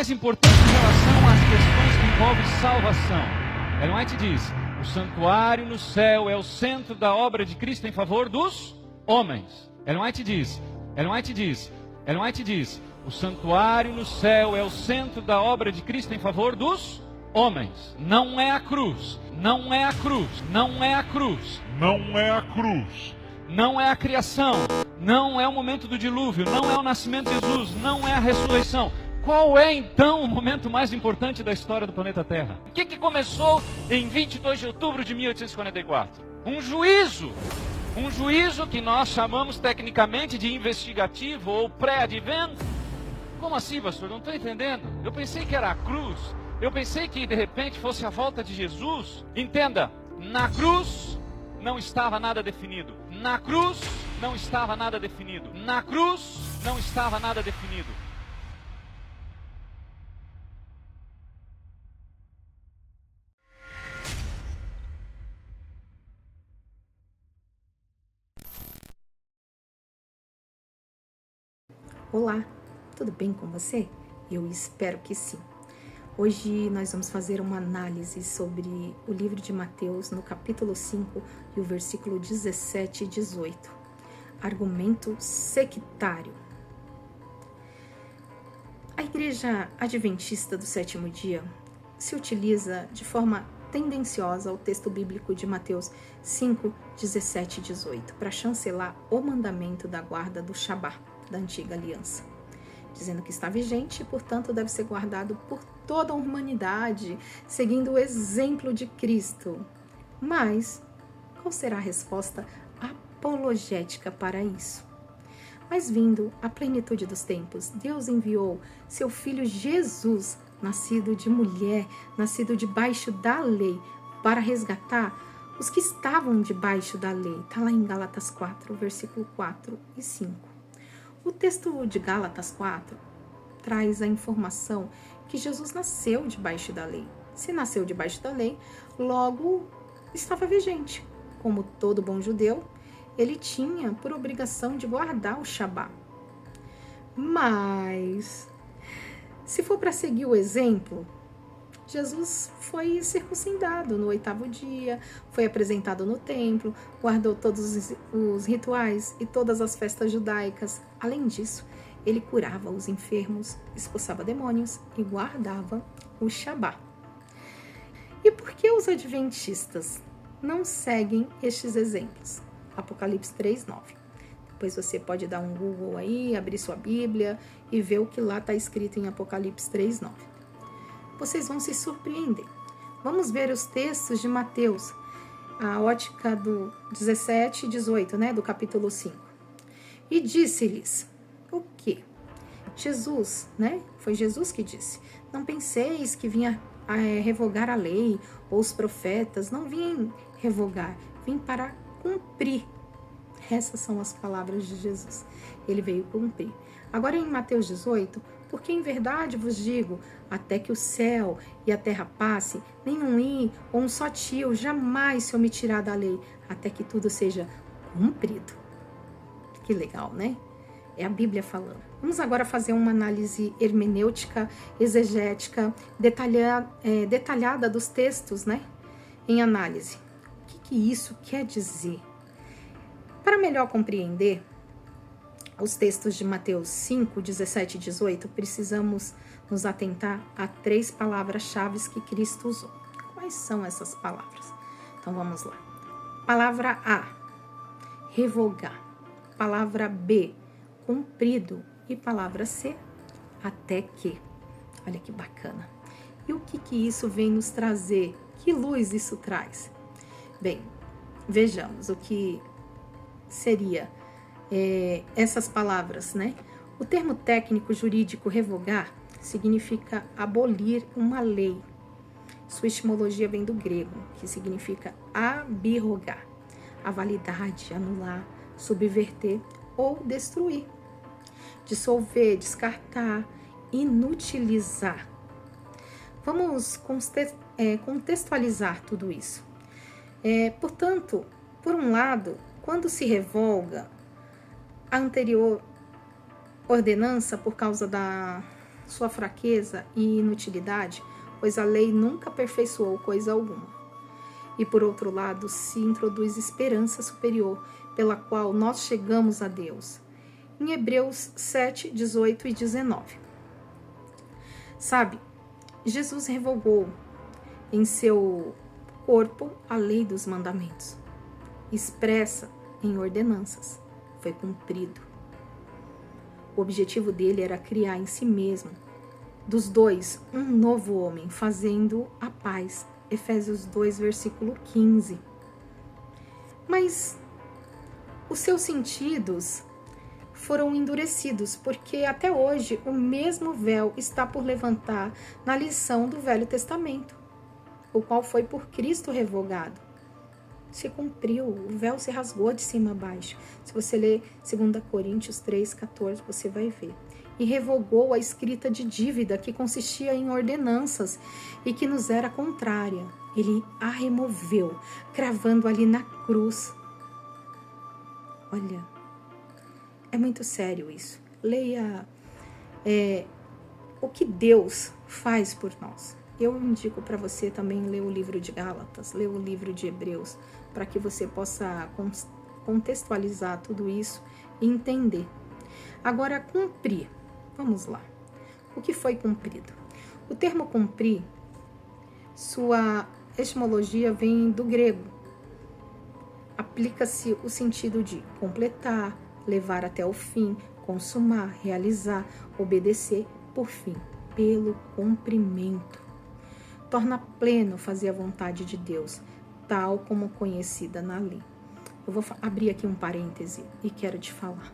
mais importante em relação às questões que envolvem salvação. Ellen White diz: o santuário no céu é o centro da obra de Cristo em favor dos homens. Ellen White diz, o santuário no céu é o centro da obra de Cristo em favor dos homens. Não é a cruz, não é a cruz, não é a cruz, não é a cruz, não é a criação, não é o momento do dilúvio, não é o nascimento de Jesus, não é a ressurreição. Qual é então o momento mais importante da história do planeta Terra? O que começou em 22 de outubro de 1844? Um juízo que nós chamamos tecnicamente de investigativo ou pré-advento. Como assim, pastor? Não estou entendendo. Eu pensei que era a cruz. Eu pensei que de repente fosse a volta de Jesus. Entenda, na cruz não estava nada definido. Na cruz não estava nada definido. Na cruz não estava nada definido. Olá, tudo bem com você? Eu espero que sim. Hoje nós vamos fazer uma análise sobre o livro de Mateus, no capítulo 5 e o versículo 17 e 18. Argumento sectário. A Igreja Adventista do Sétimo Dia se utiliza de forma tendenciosa o texto bíblico de Mateus 5, 17 e 18 para chancelar o mandamento da guarda do Shabá, da antiga aliança, dizendo que está vigente e, portanto, deve ser guardado por toda a humanidade, seguindo o exemplo de Cristo. Mas qual será a resposta apologética para isso? Mas vindo a plenitude dos tempos, Deus enviou seu Filho Jesus, nascido de mulher, nascido debaixo da lei, para resgatar os que estavam debaixo da lei. Está lá em Gálatas 4, versículo 4 e 5. O texto de Gálatas 4 traz a informação que Jesus nasceu debaixo da lei. Se nasceu debaixo da lei, logo estava vigente. Como todo bom judeu, ele tinha por obrigação de guardar o Shabá. Mas, se for para seguir o exemplo, Jesus foi circuncidado no 8º dia, foi apresentado no templo, guardou todos os rituais e todas as festas judaicas. Além disso, ele curava os enfermos, expulsava demônios e guardava o Shabá. E por que os adventistas não seguem estes exemplos? Apocalipse 3:9. Depois você pode dar um Google aí, abrir sua Bíblia e ver o que lá está escrito em Apocalipse 3:9. Vocês vão se surpreender. Vamos ver os textos de Mateus, a ótica do 17 e 18, do capítulo 5. E disse-lhes o quê? Jesus, foi Jesus que disse: não penseis que vinha revogar a lei ou os profetas, não vim revogar, vim para cumprir. Essas são as palavras de Jesus. Ele veio cumprir. Agora em Mateus 18, porque em verdade vos digo, até que o céu e a terra passe, nenhum i ou um só tio jamais se omitirá da lei, até que tudo seja cumprido. Que legal, né? É a Bíblia falando. Vamos agora fazer uma análise hermenêutica, exegética, detalhada dos textos, em análise. O que isso quer dizer? Para melhor compreender os textos de Mateus 5, 17 e 18, precisamos nos atentar a 3 palavras-chave que Cristo usou. Quais são essas palavras? Então vamos lá. Palavra A, revogar. Palavra B, cumprido. E palavra C, até que. Olha que bacana. E o que isso vem nos trazer? Que luz isso traz? Bem, vejamos o que seria essas palavras, O termo técnico jurídico revogar significa abolir uma lei. Sua etimologia vem do grego, que significa abrogar, a validade, anular, subverter ou destruir. Dissolver, descartar, inutilizar. Vamos contextualizar tudo isso. Portanto, por um lado, quando se revoga a anterior ordenança por causa da sua fraqueza e inutilidade, pois a lei nunca aperfeiçoou coisa alguma. E por outro lado, se introduz esperança superior, pela qual nós chegamos a Deus. Em Hebreus 7, 18 e 19. Sabe, Jesus revogou em seu corpo a lei dos mandamentos, expressa em ordenanças, foi cumprido. O objetivo dele era criar em si mesmo, dos dois, um novo homem, fazendo a paz. Efésios 2, versículo 15. Mas os seus sentidos foram endurecidos, porque até hoje o mesmo véu está por levantar na lição do Velho Testamento, o qual foi por Cristo revogado. Se cumpriu, o véu se rasgou de cima a baixo. Se você ler 2 Coríntios 3,14, você vai ver. E revogou a escrita de dívida que consistia em ordenanças e que nos era contrária. Ele a removeu, cravando ali na cruz. Olha, é muito sério isso. Leia o que Deus faz por nós. Eu indico para você também ler o livro de Gálatas, ler o livro de Hebreus, para que você possa contextualizar tudo isso e entender. Agora, cumprir. Vamos lá. O que foi cumprido? O termo cumprir, sua etimologia vem do grego. Aplica-se o sentido de completar, levar até o fim, consumar, realizar, obedecer, por fim, pelo cumprimento. Torna pleno fazer a vontade de Deus, tal como conhecida na lei. Eu vou abrir aqui um parêntese e quero te falar.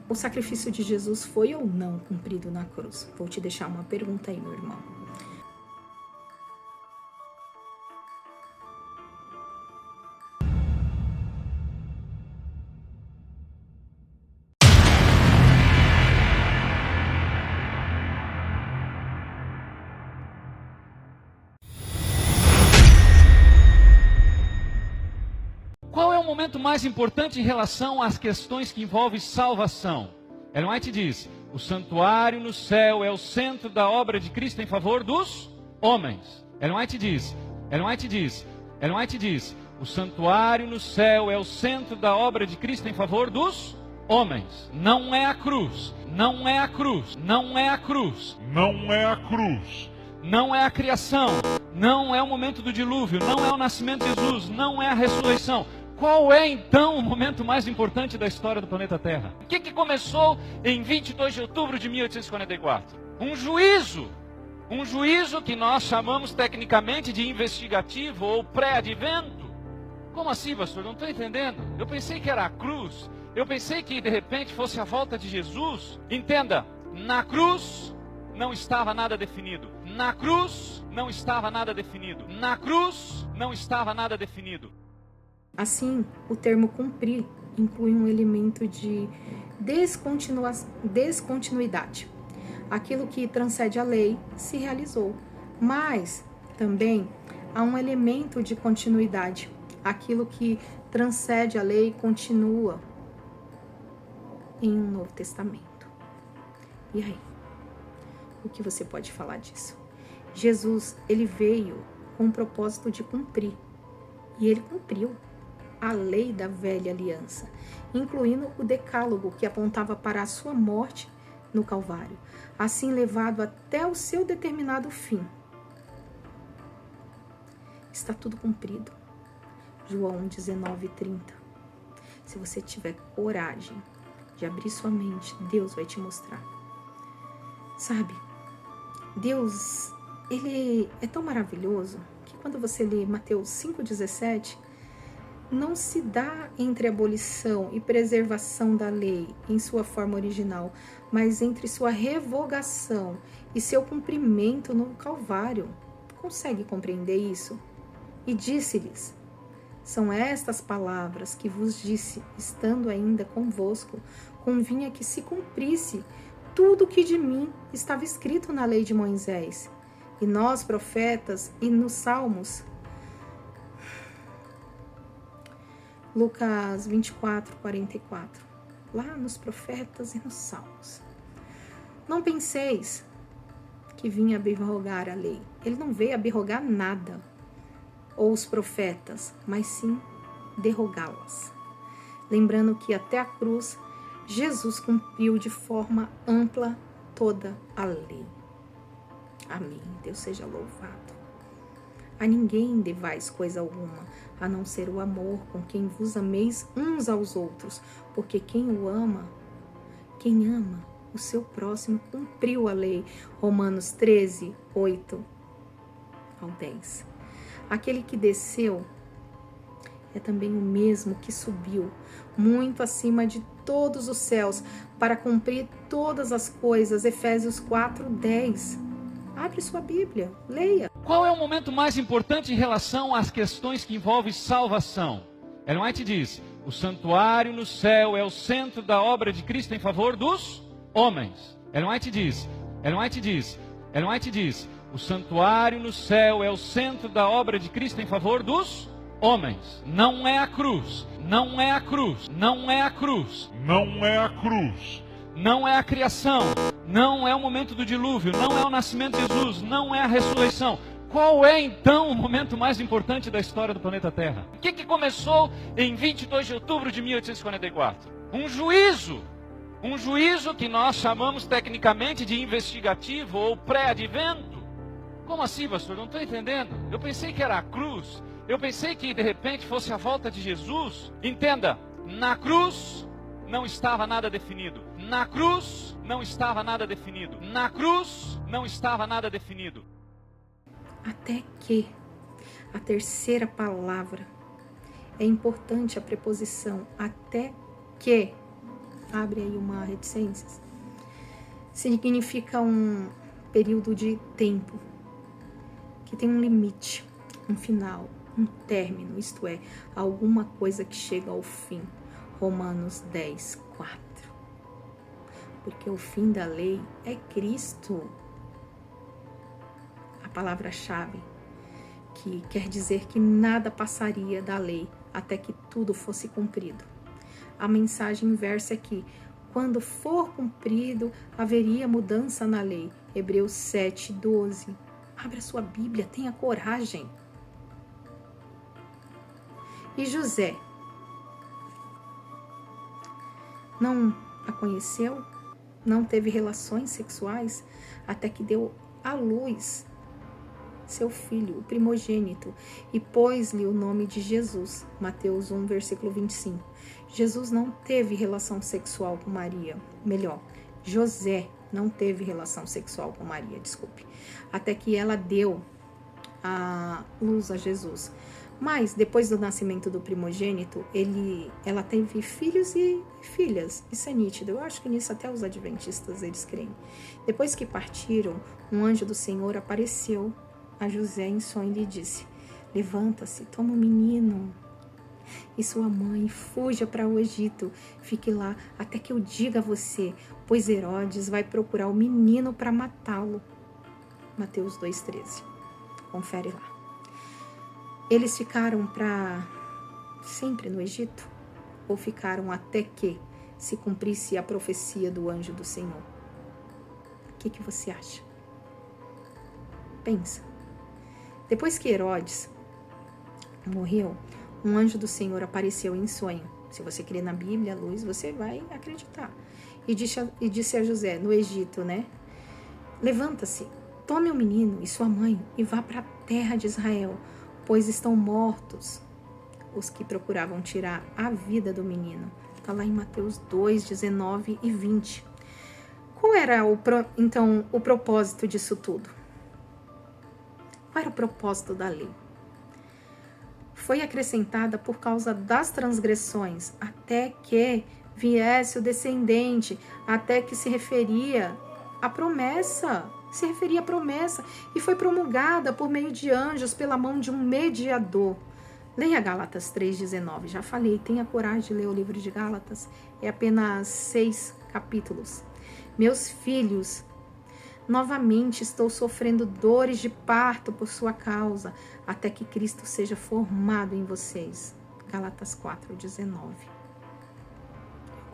O sacrifício de Jesus foi ou não cumprido na cruz? Vou te deixar uma pergunta aí, meu irmão. Qual é o momento mais importante em relação às questões que envolvem salvação? Ellen White diz: o santuário no céu é o centro da obra de Cristo em favor dos homens. Ellen White diz: o santuário no céu é o centro da obra de Cristo em favor dos homens. Não é a cruz, não é a cruz, não é a cruz. Não é a cruz. Não é a criação, não é o momento do dilúvio, não é o nascimento de Jesus, não é a ressurreição. Qual é então o momento mais importante da história do planeta Terra? O que começou em 22 de outubro de 1844? Um juízo que nós chamamos tecnicamente de investigativo ou pré-advento. Como assim, pastor? Não estou entendendo. Eu pensei que era a cruz, eu pensei que de repente fosse a volta de Jesus. Entenda, na cruz não estava nada definido. Na cruz não estava nada definido. Na cruz não estava nada definido. Assim, o termo cumprir inclui um elemento de descontinuidade. Aquilo que transcende a lei se realizou, mas também há um elemento de continuidade. Aquilo que transcende a lei continua em um Novo Testamento. E aí? O que você pode falar disso? Jesus, ele veio com o propósito de cumprir. E ele cumpriu a lei da velha aliança, incluindo o decálogo que apontava para a sua morte no Calvário, assim levado até o seu determinado fim. Está tudo cumprido. João 19:30. Se você tiver coragem de abrir sua mente, Deus vai te mostrar. Sabe, Deus, ele é tão maravilhoso que quando você lê Mateus 5,17, não se dá entre abolição e preservação da lei em sua forma original, mas entre sua revogação e seu cumprimento no Calvário. Consegue compreender isso? E disse-lhes: são estas palavras que vos disse, estando ainda convosco, convinha que se cumprisse tudo o que de mim estava escrito na lei de Moisés, e nós, profetas, e nos Salmos. Lucas 24:44. Lá nos profetas e nos Salmos. Não penseis que vinha abrogar a lei. Ele não veio abrogar nada, ou os profetas, mas sim derrogá-las. Lembrando que até a cruz, Jesus cumpriu de forma ampla toda a lei. Amém. Deus seja louvado. A ninguém devais coisa alguma, a não ser o amor com quem vos ameis uns aos outros, porque quem ama o seu próximo, cumpriu a lei. Romanos 13, 8 ao 10. Aquele que desceu é também o mesmo que subiu, muito acima de todos os céus, para cumprir todas as coisas. Efésios 4, 10. Abre sua Bíblia, leia. Qual é o momento mais importante em relação às questões que envolvem salvação? Ellen White diz: o santuário no céu é o centro da obra de Cristo em favor dos homens. Ellen White diz: o santuário no céu é o centro da obra de Cristo em favor dos homens. Não é a cruz, não é a cruz, não é a cruz. Não é a cruz. Não é a criação, não é o momento do dilúvio, não é o nascimento de Jesus, não é a ressurreição. Qual é então o momento mais importante da história do planeta Terra? O que começou em 22 de outubro de 1844? Um juízo que nós chamamos tecnicamente de investigativo ou pré-advento. Como assim, pastor? Não estou entendendo. Eu pensei que era a cruz, eu pensei que de repente fosse a volta de Jesus. Entenda, na cruz não estava nada definido. Na cruz não estava nada definido. Na cruz não estava nada definido. Até que, a terceira palavra, é importante a preposição até que, abre aí uma reticência, significa um período de tempo que tem um limite, um final, um término, isto é, alguma coisa que chega ao fim. Romanos 10, 4. Porque o fim da lei é Cristo. A palavra-chave, que quer dizer que nada passaria da lei até que tudo fosse cumprido. A mensagem inversa é que, quando for cumprido, haveria mudança na lei. Hebreus 7, 12. Abra sua Bíblia, tenha coragem. E José não a conheceu, não teve relações sexuais, até que deu à luz seu filho, o primogênito, e pôs-lhe o nome de Jesus. Mateus 1, versículo 25. Jesus não teve relação sexual com Maria. Melhor, José não teve relação sexual com Maria, até que ela deu a luz a Jesus. Mas, depois do nascimento do primogênito, ela teve filhos e filhas. Isso é nítido. Eu acho que nisso até os adventistas, eles creem. Depois que partiram, um anjo do Senhor apareceu a José em sonho e lhe disse: levanta-se, toma o menino e sua mãe, fuja para o Egito. Fique lá até que eu diga a você, pois Herodes vai procurar o menino para matá-lo. Mateus 2,13. Confere lá. Eles ficaram para sempre no Egito? Ou ficaram até que se cumprisse a profecia do anjo do Senhor? O que você acha? Pensa. Depois que Herodes morreu, um anjo do Senhor apareceu em sonho. Se você crer na Bíblia, a luz, você vai acreditar. E disse a José, no Egito, levanta-se, tome o menino e sua mãe e vá para a terra de Israel, pois estão mortos os que procuravam tirar a vida do menino. Está lá em Mateus 2, 19 e 20. Qual era então o propósito disso tudo? Qual era o propósito da lei? Foi acrescentada por causa das transgressões, até que viesse o descendente, até que se referia à promessa, e foi promulgada por meio de anjos, pela mão de um mediador. Leia Gálatas 3,19, já falei, tenha coragem de ler o livro de Gálatas, é apenas 6 capítulos. Meus filhos, novamente estou sofrendo dores de parto por sua causa, até que Cristo seja formado em vocês. Gálatas 4,19.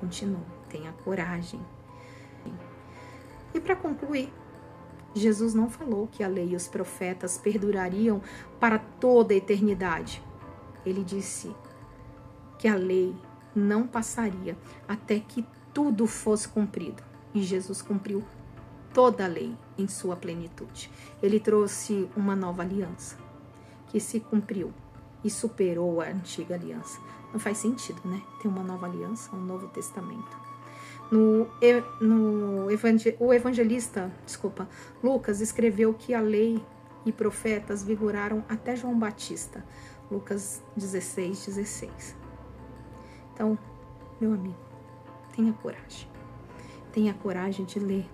Continuo, tenha coragem. E para concluir, Jesus não falou que a lei e os profetas perdurariam para toda a eternidade. Ele disse que a lei não passaria até que tudo fosse cumprido. E Jesus cumpriu toda a lei em sua plenitude. Ele trouxe uma nova aliança que se cumpriu e superou a antiga aliança. Não faz sentido, né? Ter uma nova aliança, um novo testamento. O evangelista, Lucas escreveu que a lei e profetas vigoraram até João Batista. Lucas 16:16. Então, meu amigo, tenha coragem. Tenha coragem de ler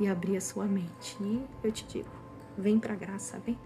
e abrir a sua mente. E eu te digo, vem pra graça, vem.